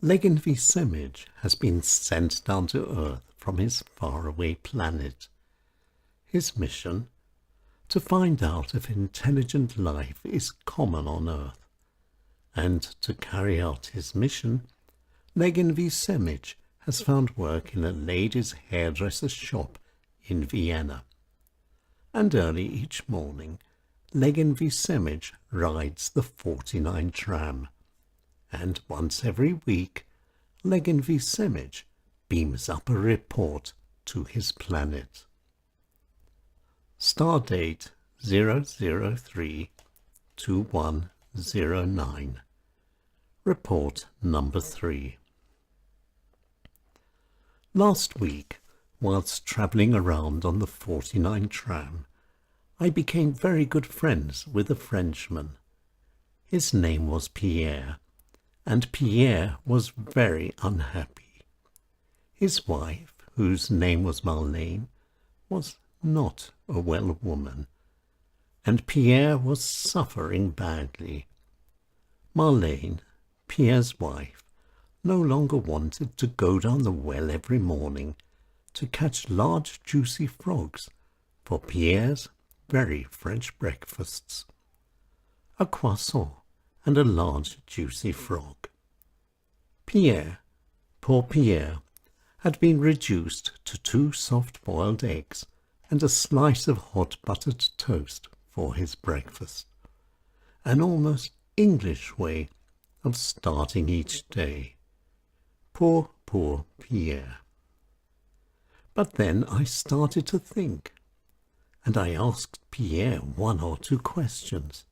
Legin V SEMAJ has been sent down to Earth from his faraway planet. His mission? To find out if intelligent life is common on Earth. And to carry out his mission, Legin V SEMAJ has found work in a ladies' hairdresser's shop in Vienna. And early each morning, Legin V SEMAJ rides the 49 tram. And once every week, Legin V SEMAJ beams up a report to his planet. Stardate 003-2109. Report number 3. Last week, whilst travelling around on the 49 tram, I became very good friends with a Frenchman. His name was Pierre, and Pierre was very unhappy. His wife, whose name was Marlene, was not a well woman, and Pierre was suffering badly. Marlene, Pierre's wife, no longer wanted to go down the well every morning to catch large juicy frogs for Pierre's very French breakfasts. A croissant and a large juicy frog. Pierre, poor Pierre, had been reduced to 2 soft-boiled eggs and a slice of hot buttered toast for his breakfast. An almost English way of starting each day. Poor Pierre. But then I started to think, and I asked Pierre 1 or 2 questions.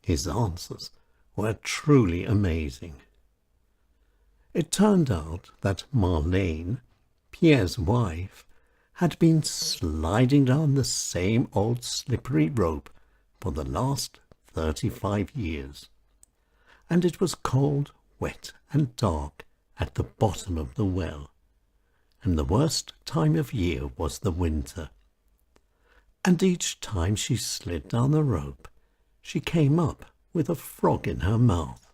His answers were truly amazing. It turned out that Marlene, Pierre's wife, had been sliding down the same old slippery rope for the last 35 years, and it was cold, wet and dark at the bottom of the well, and the worst time of year was the winter. And each time she slid down the rope, she came up with a frog in her mouth.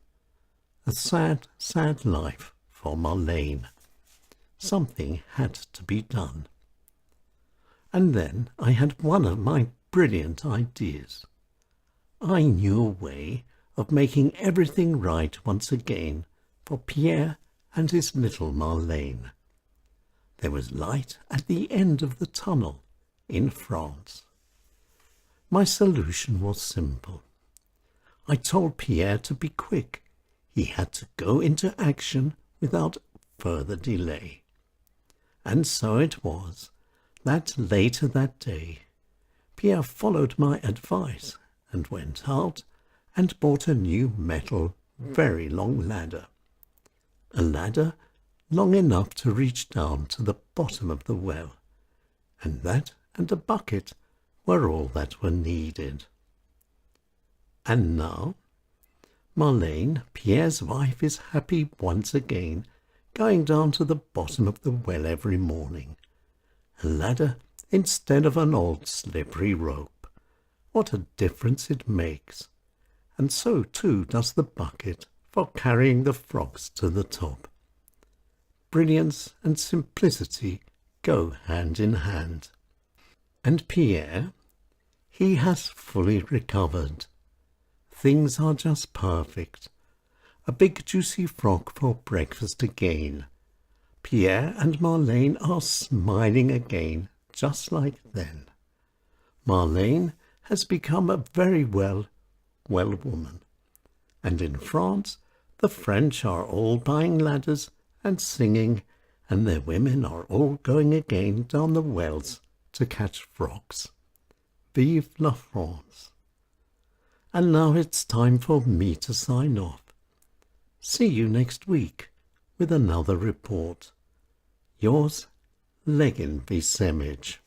A sad, sad life for Marlene. Something had to be done. And then I had one of my brilliant ideas. I knew a way of making everything right once again for Pierre and his little Marlene. There was light at the end of the tunnel in France. My solution was simple. I told Pierre to be quick. He had to go into action without further delay. And so it was that later that day, Pierre followed my advice and went out and bought a new metal, very long ladder. A ladder long enough to reach down to the bottom of the well, and that and a bucket were all that were needed. And now, Marlene, Pierre's wife, is happy once again, going down to the bottom of the well every morning. A ladder instead of an old slippery rope. What a difference it makes. And so too does the bucket for carrying the frogs to the top. Brilliance and simplicity go hand in hand. And Pierre, he has fully recovered. Things are just perfect. A big juicy frog for breakfast again. Pierre and Marlene are smiling again, just like then. Marlene has become a very well woman. And in France, the French are all buying ladders and singing, and their women are all going again down the wells to catch frogs. Vive la France! And now it's time for me to sign off. See you next week with another report. Yours, Legin V SEMAJ.